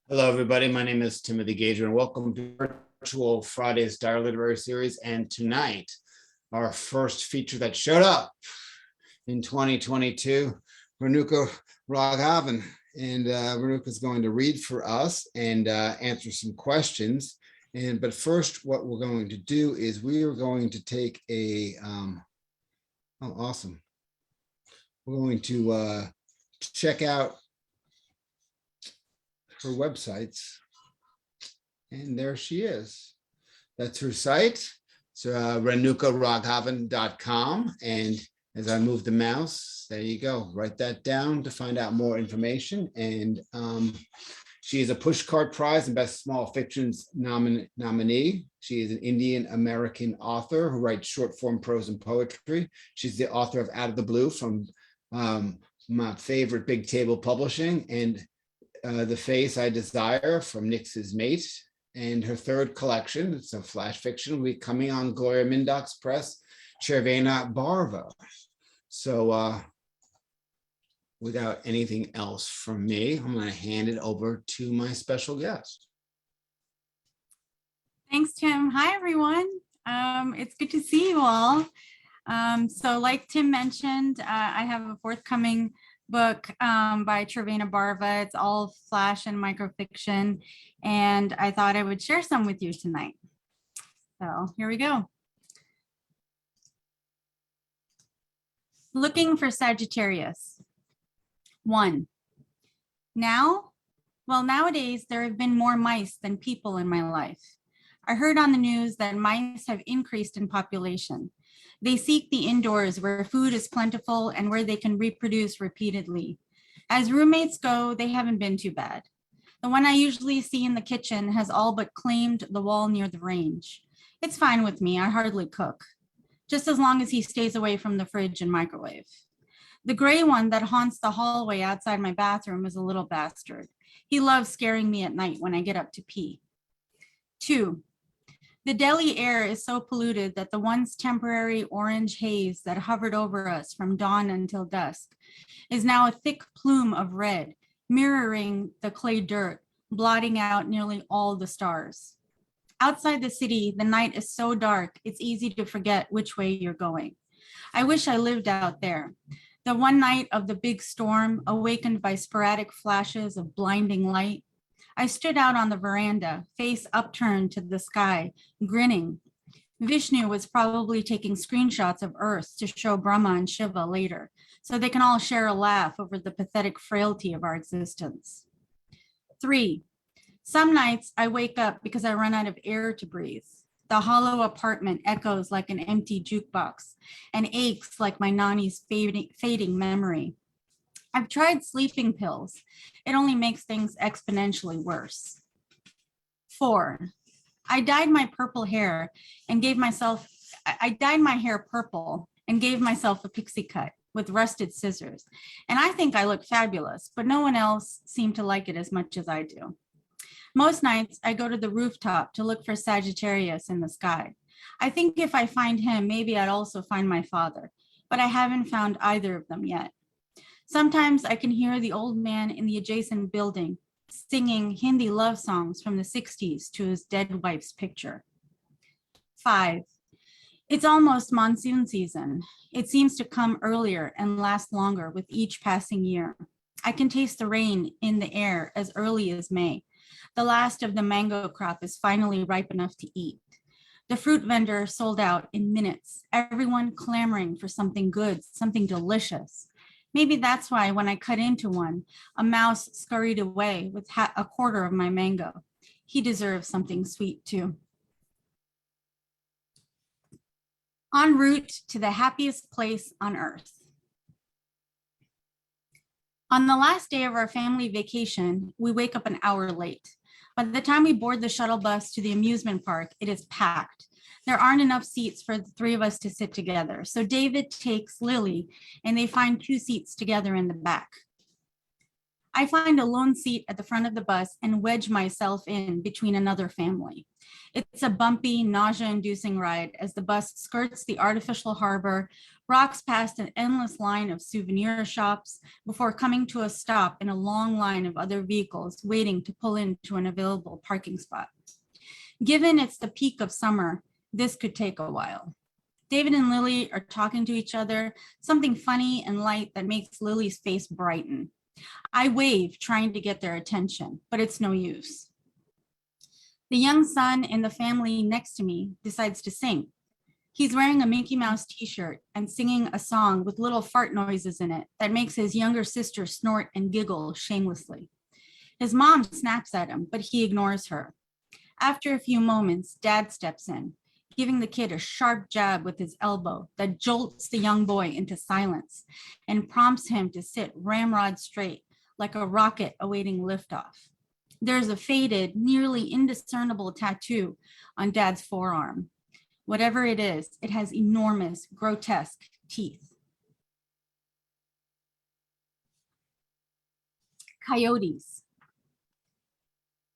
Hello, everybody. My name is Timothy Gager, and welcome to virtual Friday's Dire Literary Series. And tonight, our first feature that showed up in 2022, Raghaven. And Renuka is going to read for us and answer some questions. But first, what we're going to do is we are going to take a, awesome. We're going to check out her websites, and there she is. That's her site. So renukaraghaven.com. And as I move the mouse, there you go. Write that down to find out more information. And she is a Pushcart Prize and Best Small Fictions nominee. She is an Indian American author who writes short form prose and poetry. She's the author of Out of the Blue from my favorite Big Table Publishing, and The Face I Desire from Nix's Mate. And her third collection, it's a flash fiction, will be coming on Gloria Mindock's press, Chervena Barva. So without anything else from me, I'm going to hand it over to my special guest. Thanks, Tim. Hi, everyone. It's good to see you all. So like Tim mentioned, I have a forthcoming book by Chervena Barva. It's all flash and microfiction, and I thought I would share some with you tonight. So here we go. Looking for Sagittarius. 1. Now? Well, nowadays there have been more mice than people in my life. I heard on the news that mice have increased in population. They seek the indoors where food is plentiful and where they can reproduce repeatedly. As roommates go, they haven't been too bad. The one I usually see in the kitchen has all but claimed the wall near the range. It's fine with me, I hardly cook, just as long as he stays away from the fridge and microwave. The gray one that haunts the hallway outside my bathroom is a little bastard. He loves scaring me at night when I get up to pee. 2. The Delhi air is so polluted that the once temporary orange haze that hovered over us from dawn until dusk is now a thick plume of red, mirroring the clay dirt, blotting out nearly all the stars. Outside the city, the night is so dark, it's easy to forget which way you're going. I wish I lived out there. The one night of the big storm, awakened by sporadic flashes of blinding light, I stood out on the veranda, face upturned to the sky, grinning. Vishnu was probably taking screenshots of Earth to show Brahma and Shiva later, so they can all share a laugh over the pathetic frailty of our existence. 3. Some nights I wake up because I run out of air to breathe. The hollow apartment echoes like an empty jukebox and aches like my nanny's fading memory. I've tried sleeping pills. It only makes things exponentially worse. 4. I dyed my hair purple and gave myself a pixie cut with rusted scissors. And I think I look fabulous, but no one else seemed to like it as much as I do. Most nights I go to the rooftop to look for Sagittarius in the sky. I think if I find him, maybe I'd also find my father, but I haven't found either of them yet. Sometimes I can hear the old man in the adjacent building singing Hindi love songs from the 60s to his dead wife's picture. 5. It's almost monsoon season. It seems to come earlier and last longer with each passing year. I can taste the rain in the air as early as May. The last of the mango crop is finally ripe enough to eat. The fruit vendor sold out in minutes, everyone clamoring for something good, something delicious. Maybe that's why when I cut into one, a mouse scurried away with a quarter of my mango. He deserves something sweet too. En route to the happiest place on earth. On the last day of our family vacation, we wake up an hour late. By the time we board the shuttle bus to the amusement park, it is packed. There aren't enough seats for the 3 of us to sit together. So David takes Lily and they find 2 seats together in the back. I find a lone seat at the front of the bus and wedge myself in between another family. It's a bumpy, nausea-inducing ride as the bus skirts the artificial harbor, rocks past an endless line of souvenir shops before coming to a stop in a long line of other vehicles waiting to pull into an available parking spot. Given it's the peak of summer, this could take a while. David and Lily are talking to each other, something funny and light that makes Lily's face brighten. I wave, trying to get their attention, but it's no use. The young son in the family next to me decides to sing. He's wearing a Mickey Mouse t-shirt and singing a song with little fart noises in it that makes his younger sister snort and giggle shamelessly. His mom snaps at him, but he ignores her. After a few moments, Dad steps in, giving the kid a sharp jab with his elbow that jolts the young boy into silence and prompts him to sit ramrod straight like a rocket awaiting liftoff. There's a faded, nearly indiscernible tattoo on Dad's forearm. Whatever it is, it has enormous, grotesque teeth. Coyotes.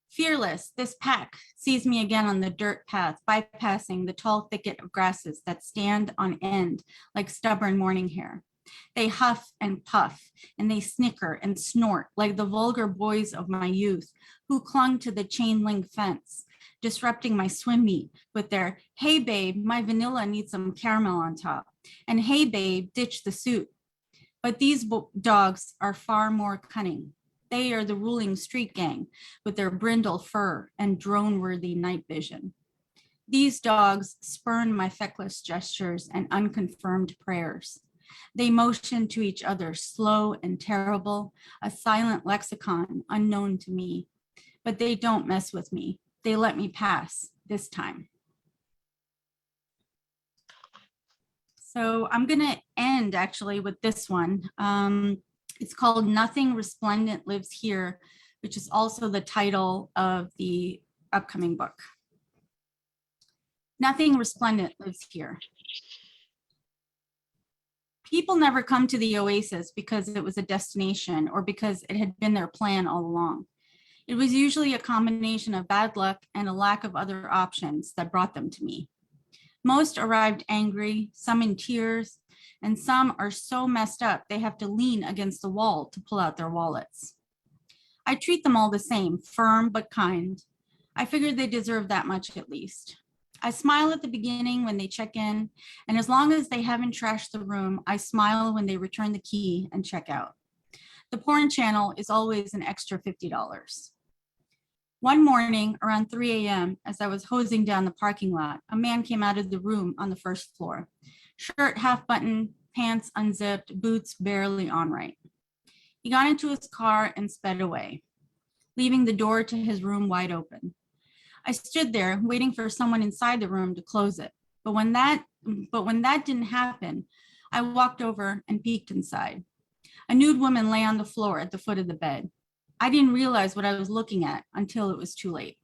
Fearless, this pack sees me again on the dirt path, bypassing the tall thicket of grasses that stand on end like stubborn morning hair. They huff and puff, and they snicker and snort like the vulgar boys of my youth who clung to the chain link fence, disrupting my swim meet with their, "Hey babe, my vanilla needs some caramel on top," and "Hey babe, ditch the suit." But these dogs are far more cunning. They are the ruling street gang with their brindle fur and drone-worthy night vision. These dogs spurn my feckless gestures and unconfirmed prayers. They motion to each other, slow and terrible, a silent lexicon unknown to me. But they don't mess with me. They let me pass this time. So I'm gonna end actually with this one. It's called Nothing Resplendent Lives Here, which is also the title of the upcoming book. Nothing resplendent lives here. People never come to the oasis because it was a destination or because it had been their plan all along. It was usually a combination of bad luck and a lack of other options that brought them to me. Most arrived angry, some in tears, and some are so messed up they have to lean against the wall to pull out their wallets. I treat them all the same, firm but kind. I figured they deserve that much at least. I smile at the beginning when they check in, and as long as they haven't trashed the room, I smile when they return the key and check out. The porn channel is always an extra $50. One morning around 3 a.m., as I was hosing down the parking lot, a man came out of the room on the first floor. Shirt half buttoned, pants unzipped, boots barely on right. He got into his car and sped away, leaving the door to his room wide open. I stood there waiting for someone inside the room to close it. But when that didn't happen, I walked over and peeked inside. A nude woman lay on the floor at the foot of the bed. I didn't realize what I was looking at until it was too late.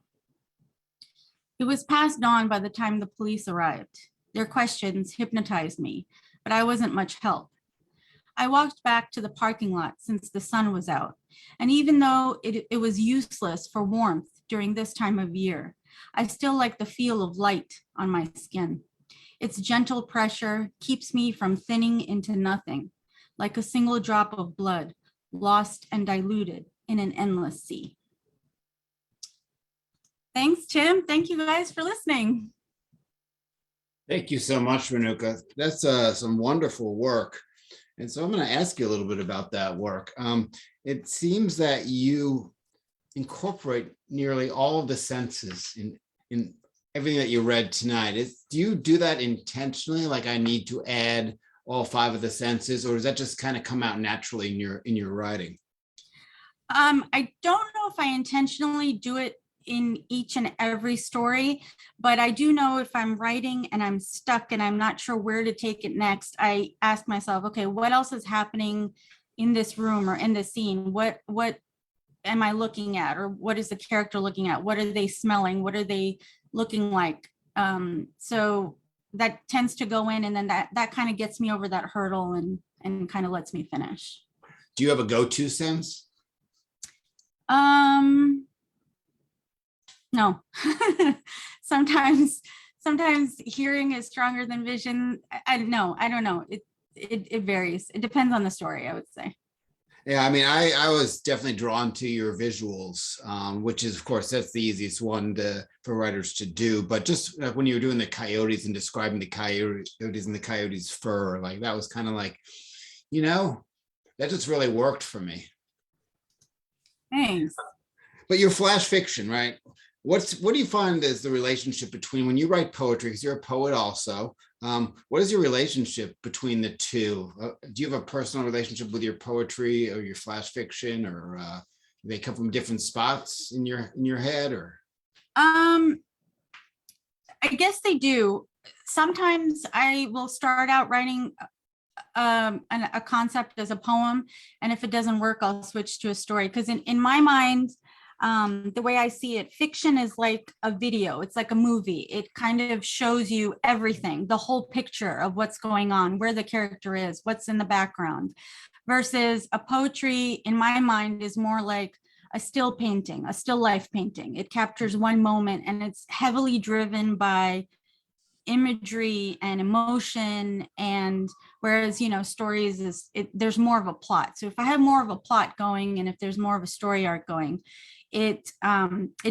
It was past dawn by the time the police arrived. Their questions hypnotized me, but I wasn't much help. I walked back to the parking lot since the sun was out, and even though it was useless for warmth during this time of year, I still like the feel of light on my skin. Its gentle pressure keeps me from thinning into nothing, like a single drop of blood, lost and diluted in an endless sea. Thanks, Tim. Thank you guys for listening. Thank you so much, Renuka. That's some wonderful work. And so I'm going to ask you a little bit about that work. It seems that you incorporate nearly all of the senses in everything that you read tonight. Do you do that intentionally? Like, I need to add all 5 of the senses, or does that just kind of come out naturally in your writing? I don't know if I intentionally do it in each and every story, but I do know if I'm writing and I'm stuck and I'm not sure where to take it next, I ask myself, okay, what else is happening in this room or in this scene? What am I looking at, or what is the character looking at? What are they smelling? What are they looking like? So that tends to go in, and then that kind of gets me over that hurdle and kind of lets me finish. Do you have a go-to sense? No. sometimes sometimes hearing is stronger than vision. I don't know. I don't know. It varies. It depends on the story, I would say. Yeah, I mean, I was definitely drawn to your visuals, which is, of course, that's the easiest one for writers to do. But just when you were doing the coyotes and describing the coyotes and the coyotes' fur, like that was kind of like, you know, that just really worked for me. Thanks. But your flash fiction, right? What do you find is the relationship between when you write poetry, because you're a poet also, what is your relationship between the two? Do you have a personal relationship with your poetry or your flash fiction, or they come from different spots in your head, or? Um, I guess they do. Sometimes I will start out writing a concept as a poem, and if it doesn't work, I'll switch to a story. Because in my mind, the way I see it, fiction is like a video. It's like a movie. It kind of shows you everything, the whole picture of what's going on, where the character is, what's in the background, versus a poetry, in my mind, is more like a still painting, a still life painting. It captures one moment, and it's heavily driven by imagery and emotion. And whereas, stories there's more of a plot. So if I have more of a plot going, and if there's more of a story arc going, it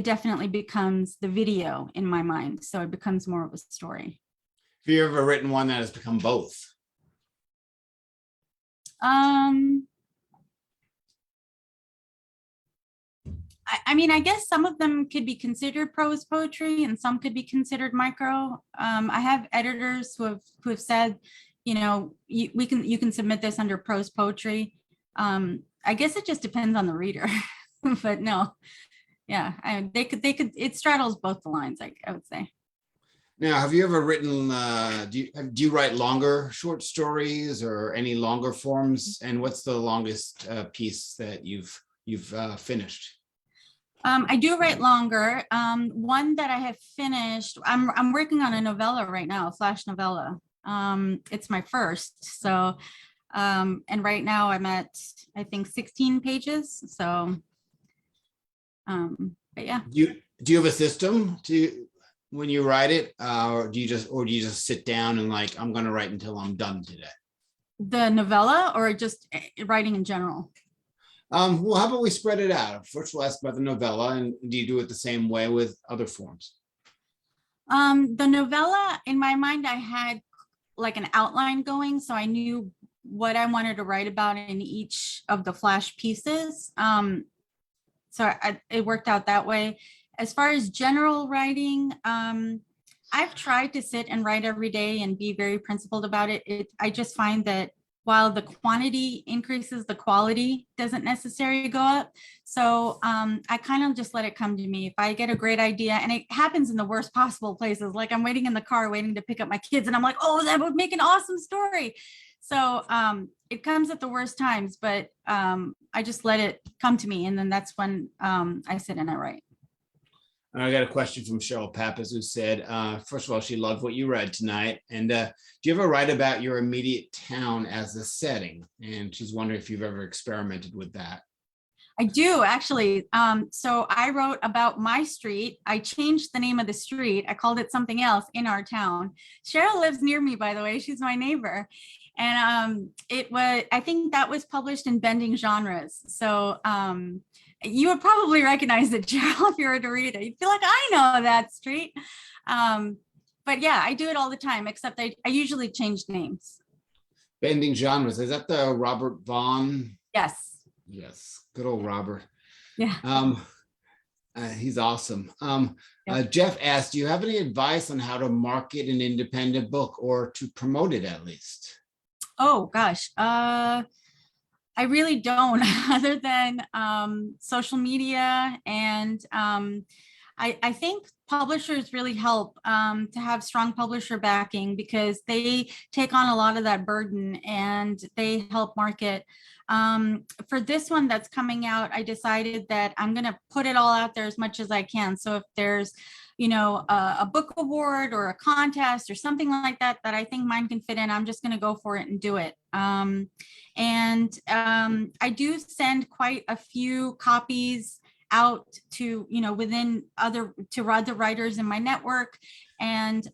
definitely becomes the video in my mind. So it becomes more of a story. Have you ever written one that has become both? I mean, I guess some of them could be considered prose poetry and some could be considered micro. I have editors who have said, you can submit this under prose poetry. I guess it just depends on the reader, but no, yeah, they could, it straddles both the lines, I would say. Now, have you ever written, do you write longer short stories or any longer forms? And what's the longest piece that you've finished? I do write longer. One that I have finished, I'm working on a novella right now, a flash novella. It's my first. So, and right now I'm at, I think, 16 pages. So, but yeah. Do you have a system when you write it, or do you just sit down and like, I'm going to write until I'm done today? The novella, or just writing in general? Well, how about we spread it out? First, we'll ask about the novella, and do you do it the same way with other forms? The novella, in my mind, I had like an outline going, so I knew what I wanted to write about in each of the flash pieces. So it worked out that way. As far as general writing, I've tried to sit and write every day and be very principled about it. I just find that while the quantity increases, the quality doesn't necessarily go up. So I kind of just let it come to me. If I get a great idea, and it happens in the worst possible places, like I'm waiting in the car waiting to pick up my kids, and I'm like, oh, that would make an awesome story. So it comes at the worst times, but I just let it come to me. And then that's when I sit and I write. I got a question from Cheryl Pappas, who said, first of all, she loved what you read tonight. And do you ever write about your immediate town as a setting? And she's wondering if you've ever experimented with that. I do, actually. So I wrote about my street. I changed the name of the street. I called it something else in our town. Cheryl lives near me, by the way. She's my neighbor. And I think that was published in Bending Genres. So you would probably recognize it, Cheryl, if you were to read it. You'd feel like, I know that street. But yeah, I do it all the time, except I usually change names. Bending Genres, is that the Robert Vaughn? Yes. Yes, good old Robert. Yeah. He's awesome. Yep. Jeff asked, do you have any advice on how to market an independent book, or to promote it at least? Oh, gosh. I really don't, other than social media. And I think publishers really help to have strong publisher backing, because they take on a lot of that burden and they help market. For this one that's coming out, I decided that I'm going to put it all out there as much as I can. So if there's a book award or a contest or something like that I think mine can fit in, I'm just going to go for it and do it. I do send quite a few copies out to, within to other writers in my network. And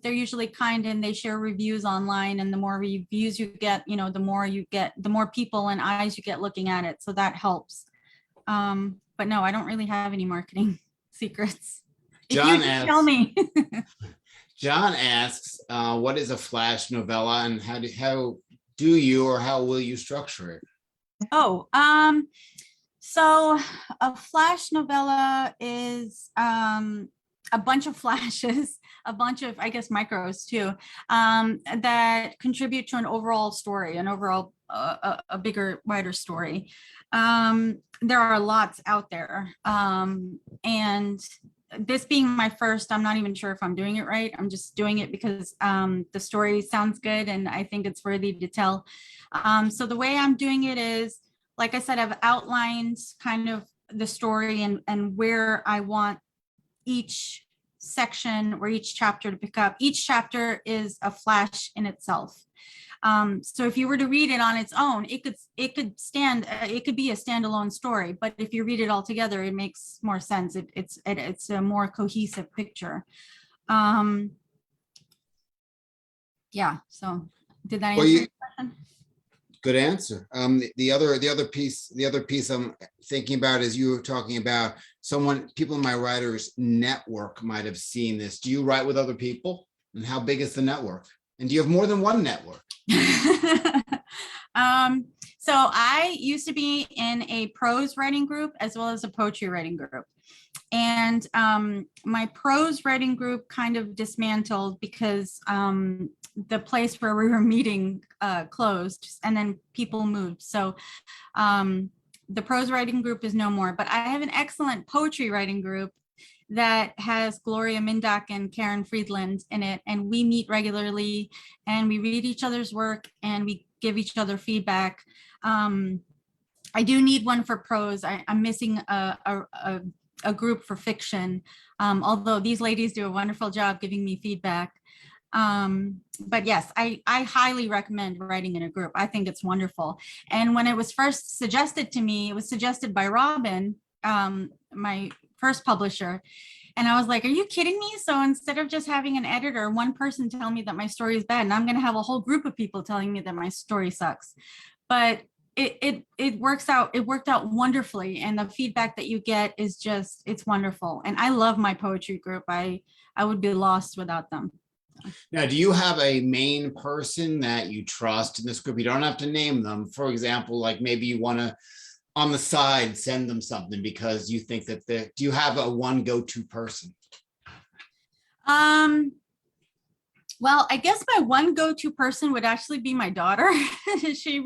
they're usually kind and they share reviews online. And the more reviews you get, the more people and eyes you get looking at it. So that helps. But no, I don't really have any marketing secrets. John If you asks, tell me. John asks, what is a flash novella and how do you or how will you structure it? Oh, so a flash novella is a bunch of flashes, a bunch of, I guess, micros too, that contribute to an overall story, an overall, a bigger, wider story. There are lots out there. And this being my first, I'm not even sure if I'm doing it right. I'm just doing it because the story sounds good and I think it's worthy to tell. So the way I'm doing it is, like I said, I've outlined kind of the story and where I want each section or each chapter to pick up. Each chapter is a flash in itself. So if you were to read it on its own, it could be a standalone story, but if you read it all together, it makes more sense. It's a more cohesive picture. Yeah, so did that answer your question? Good answer. The other piece I'm thinking about is you were talking about people in my writers network might have seen this. Do you write with other people? And how big is the network? And do you have more than one network? So I used to be in a prose writing group as well as a poetry writing group. And my prose writing group kind of dismantled because the place where we were meeting closed and then people moved. So the prose writing group is no more, but I have an excellent poetry writing group that has Gloria Mindak and Karen Friedland in it. And we meet regularly and we read each other's work and we give each other feedback. I do need one for prose. I'm missing a group for fiction, although these ladies do a wonderful job giving me feedback. But yes, I highly recommend writing in a group. I think it's wonderful. And when it was first suggested to me, it was suggested by Robin, my first publisher. And I was like, are you kidding me? So instead of just having an editor, one person tell me that my story is bad, and I'm going to have a whole group of people telling me that my story sucks. But it works out. It worked out wonderfully. And the feedback that you get is just, it's wonderful. And I love my poetry group. I would be lost without them. Now, do you have a main person that you trust in this group? You don't have to name them. For example, like maybe you want to, on the side, send them something because you think that do you have a one go-to person? Well, I guess my one go-to person would actually be my daughter. She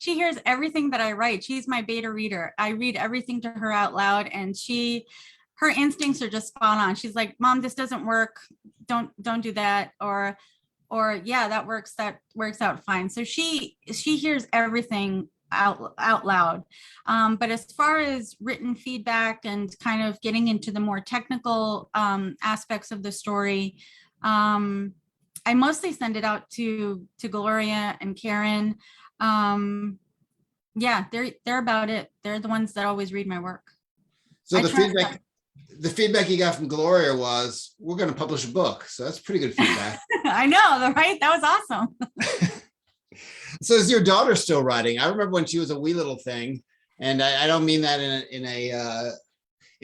hears everything that I write. She's my beta reader. I read everything to her out loud and her instincts are just spot on. She's like, Mom, this doesn't work. Don't do that. Or yeah, that works out fine. So she hears everything out loud. But as far as written feedback and kind of getting into the more technical aspects of the story, I mostly send it out to Gloria and Karen. Yeah, they're about it. They're the ones that always read my work. So the feedback you got from Gloria was, we're going to publish a book. So that's pretty good feedback. I know, right? That was awesome. So is your daughter still writing? I remember when she was a wee little thing, and I don't mean that in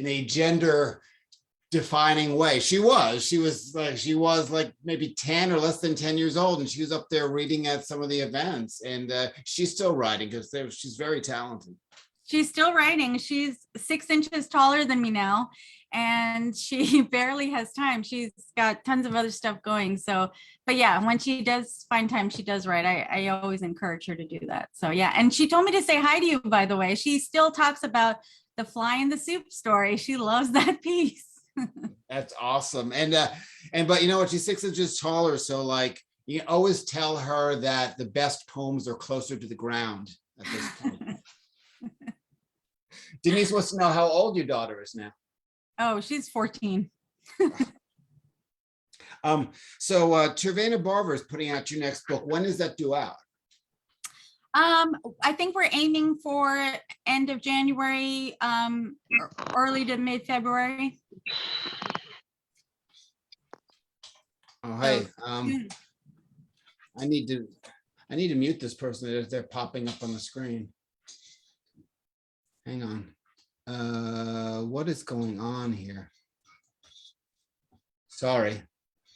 a gender defining way. She was like maybe 10 or less than 10 years old, and she was up there reading at some of the events, and she's still writing because she's very talented. She's still writing. She's 6 inches taller than me now, and she barely has time. She's got tons of other stuff going. So, but yeah, when she does find time, she does write. I always encourage her to do that. So yeah, and she told me to say hi to you, by the way. She still talks about the fly in the soup story. She loves that piece. That's awesome. But you know what? She's 6 inches taller. So like, you always tell her that the best poems are closer to the ground at this point. Denise wants to know how old your daughter is now. Oh, she's 14. So Tervena Barber is putting out your next book. When is that due out? I think we're aiming for end of January, early to mid-February. Oh, So hey, soon. I need to mute this person. They're popping up on the screen. Hang on. What is going on here? Sorry.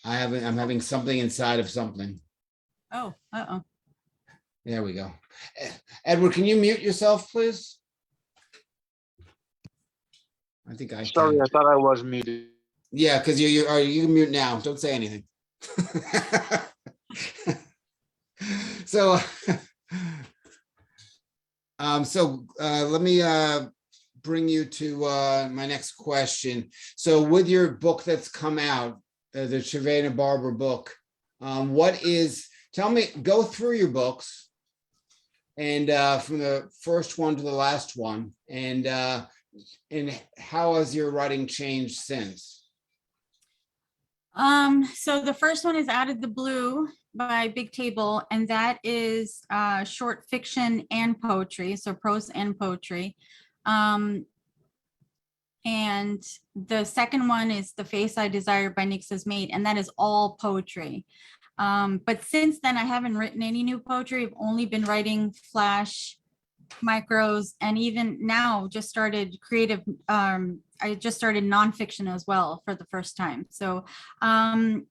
I'm having something inside of something. Oh, uh-oh. There we go. Edward, can you mute yourself, please? I think I Sorry, can. I thought I was muted. Yeah, because you can mute now. Don't say anything. So, let me bring you to my next question. So with your book that's come out, the Trevena Barber book, go through your books and from the first one to the last one, and how has your writing changed since? So the first one is Out of the Blue by Big Table, and that is short fiction and poetry, so prose and poetry. And the second one is The Face I Desire by Nix's Mate, and that is all poetry. But since then, I haven't written any new poetry. I've only been writing flash micros, and even now just started creative. I just started nonfiction as well for the first time. So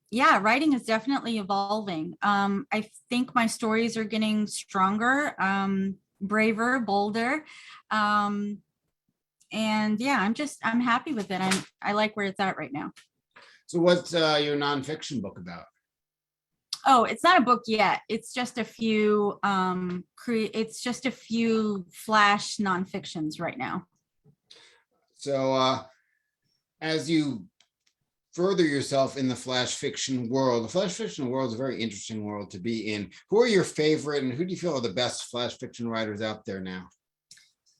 yeah, writing is definitely evolving. I think my stories are getting stronger, braver, bolder. And yeah, I'm happy with it. I like where it's at right now. So what's your nonfiction book about? Oh, it's not a book yet. It's just a few flash nonfictions right now. So as you further yourself in the flash fiction world, the flash fiction world is a very interesting world to be in. Who are your favorite and who do you feel are the best flash fiction writers out there now?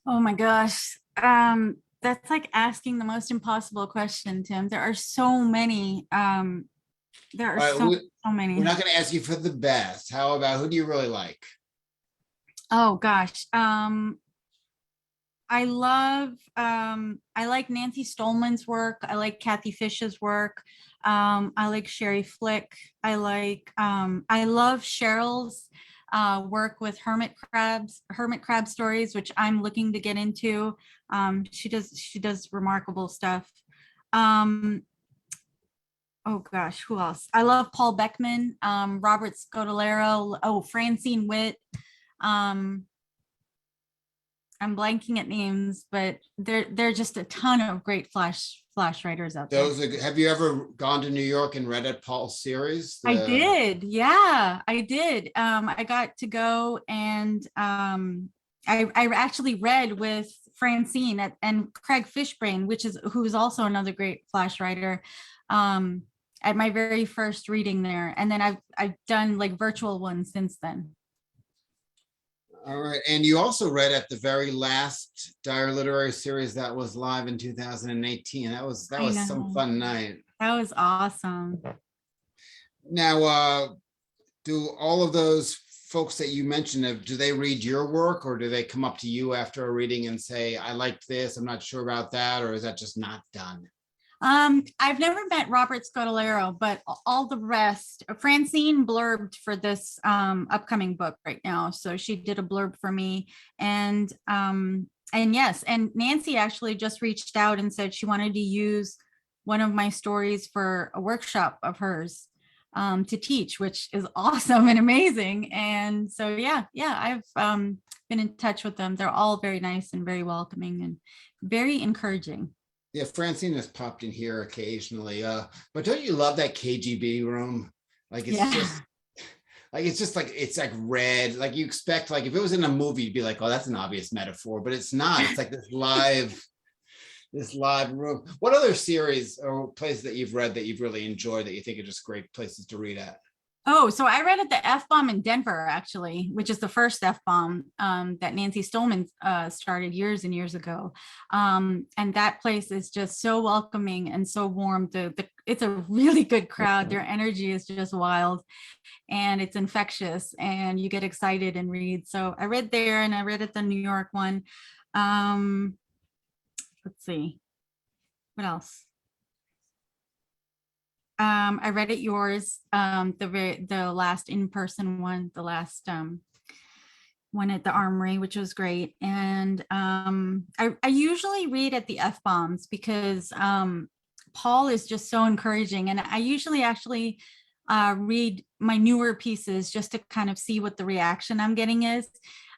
Oh my gosh. That's like asking the most impossible question, Tim. There are so many. There are so many. We're not going to ask you for the best. How about who do you really like? Oh gosh. I like Nancy Stolman's work. I like Kathy Fish's work. I like Sherry Flick. I love Cheryl's work with hermit crab stories, which I'm looking to get into. She does remarkable stuff. Oh gosh, who else? I love Paul Beckman, Robert Scodolero, Francine Witt. I'm blanking at names, but there are just a ton of great flash writers out there. Have you ever gone to New York and read at Paul's series? I did. Yeah, I did. I got to go and I actually read with Francine and Craig Fishbrain, who's also another great flash writer, at my very first reading there. And then I've done like virtual ones since then. All right. And you also read at the very last Dire Literary Series that was live in 2018. That was some fun night. That was awesome. Now, do all of those folks that you mentioned, do they read your work or do they come up to you after a reading and say, I liked this, I'm not sure about that, or is that just not done? I've never met Robert Scodolero, but all the rest, Francine blurbed for this upcoming book right now. So she did a blurb for me. And yes, and Nancy actually just reached out and said she wanted to use one of my stories for a workshop of hers to teach, which is awesome and amazing. And so, yeah, I've been in touch with them. They're all very nice and very welcoming and very encouraging. Yeah, Francine has popped in here occasionally. But don't you love that KGB room? Like it's like red. Like you expect, like if it was in a movie, you'd be like, oh, that's an obvious metaphor, but it's not. It's like this live room. What other series or places that you've read that you've really enjoyed that you think are just great places to read at? Oh, so I read at the F bomb in Denver, actually, which is the first F bomb that Nancy Stillman started years and years ago. And that place is just so welcoming and so warm. It's a really good crowd. Their energy is just wild and it's infectious, and you get excited and read. So I read there, and I read at the New York one. Um, let's see, what else? I read at yours, the last in-person one, the last one at the Armory, which was great. And I usually read at the F bombs because Paul is just so encouraging, and I usually actually read my newer pieces just to kind of see what the reaction I'm getting is.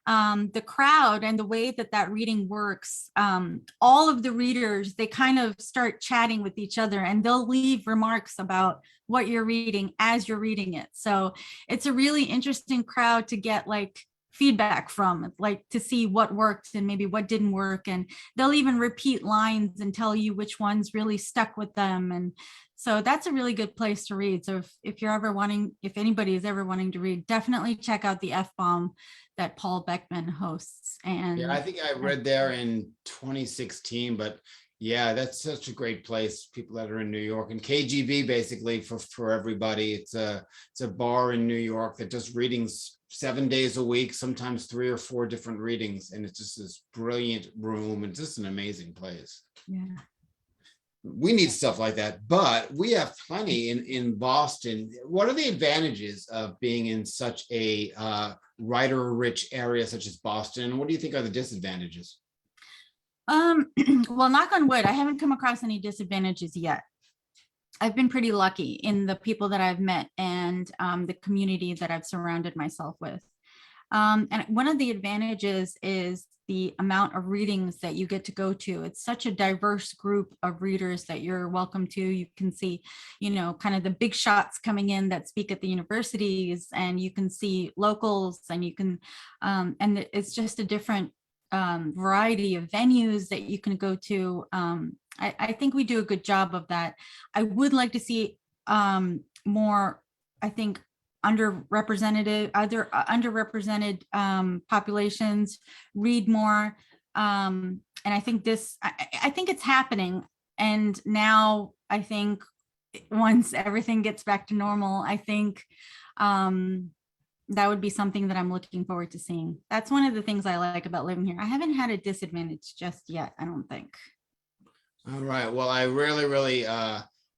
The crowd and the way that that reading works, all of the readers, they kind of start chatting with each other, and they'll leave remarks about what you're reading as you're reading it. So it's a really interesting crowd to get like feedback from, like to see what worked and maybe what didn't work. And they'll even repeat lines and tell you which ones really stuck with them. And so that's a really good place to read. So if you're ever wanting, if anybody is ever wanting to read, definitely check out the F bomb that Paul Beckman hosts. Yeah, I And think I read there in 2016, but yeah, that's such a great place. People that are in New York, and KGB basically for everybody. It's a bar in New York that does readings 7 days a week, sometimes 3 or 4 different readings, and it's just this brilliant room and just an amazing place. yeah. We need stuff like that, but we have plenty in Boston. What are the advantages of being in such a writer-rich area such as Boston? And what do you think are the disadvantages? Well, knock on wood, I haven't come across any disadvantages yet. I've been pretty lucky in the people that I've met and the community that I've surrounded myself with. And one of the advantages is the amount of readings that you get to go to. It's such a diverse group of readers that you're welcome to. You can see, you know, kind of the big shots coming in that speak at the universities, and you can see locals, and you can, and it's just a different variety of venues that you can go to. I think we do a good job of that. I would like to see more, I think, underrepresented populations read more. And I think I think it's happening. And now I think once everything gets back to normal, I think that would be something that I'm looking forward to seeing. That's one of the things I like about living here. I haven't had a disadvantage just yet, I don't think. All right. Well, I really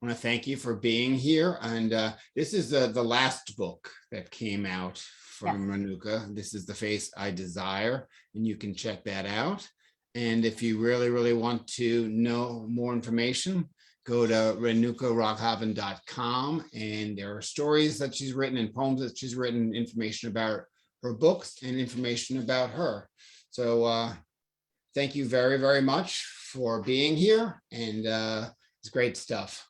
want to thank you for being here. And this is the last book that came out from Renuka. This is The Face I Desire, and you can check that out. And if you really want to know more information, go to renukaraghaven.com, and there are stories that she's written and poems that she's written, information about her books and information about her. So thank you very much for being here, and it's great stuff.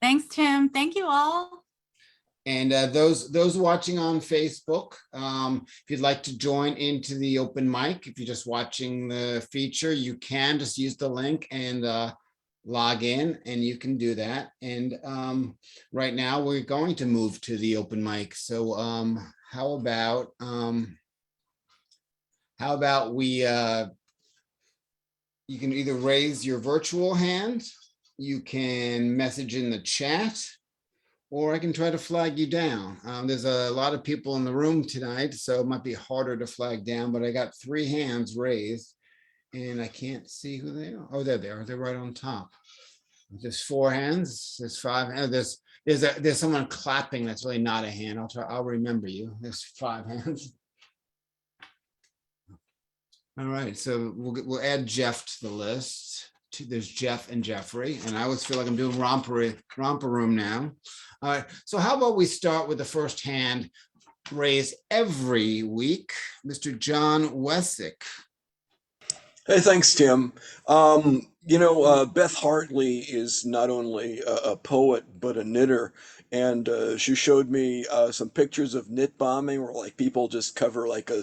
Thanks, Tim. Thank you all. And those watching on Facebook, if you'd like to join into the open mic, if you're just watching the feature, you can just use the link and log in, and you can do that. And right now we're going to move to the open mic. So how about we you can either raise your virtual hand, you can message in the chat, or I can try to flag you down. There's a lot of people in the room tonight, so it might be harder to flag down, but I got 3 hands raised and I can't see who they are. Oh, they're right on top. There's 4 hands, there's 5 hands, there's someone clapping that's really not a hand. I'll remember you. There's 5 hands. All right, so we'll add Jeff to the list. There's Jeff and Jeffrey, and I always feel like I'm doing romper room now. All right, so how about we start with the first hand raised every week, Mr. John Wessick. Hey, thanks, Tim. Beth Hartley is not only a poet, but a knitter. And she showed me some pictures of knit bombing where like people just cover like a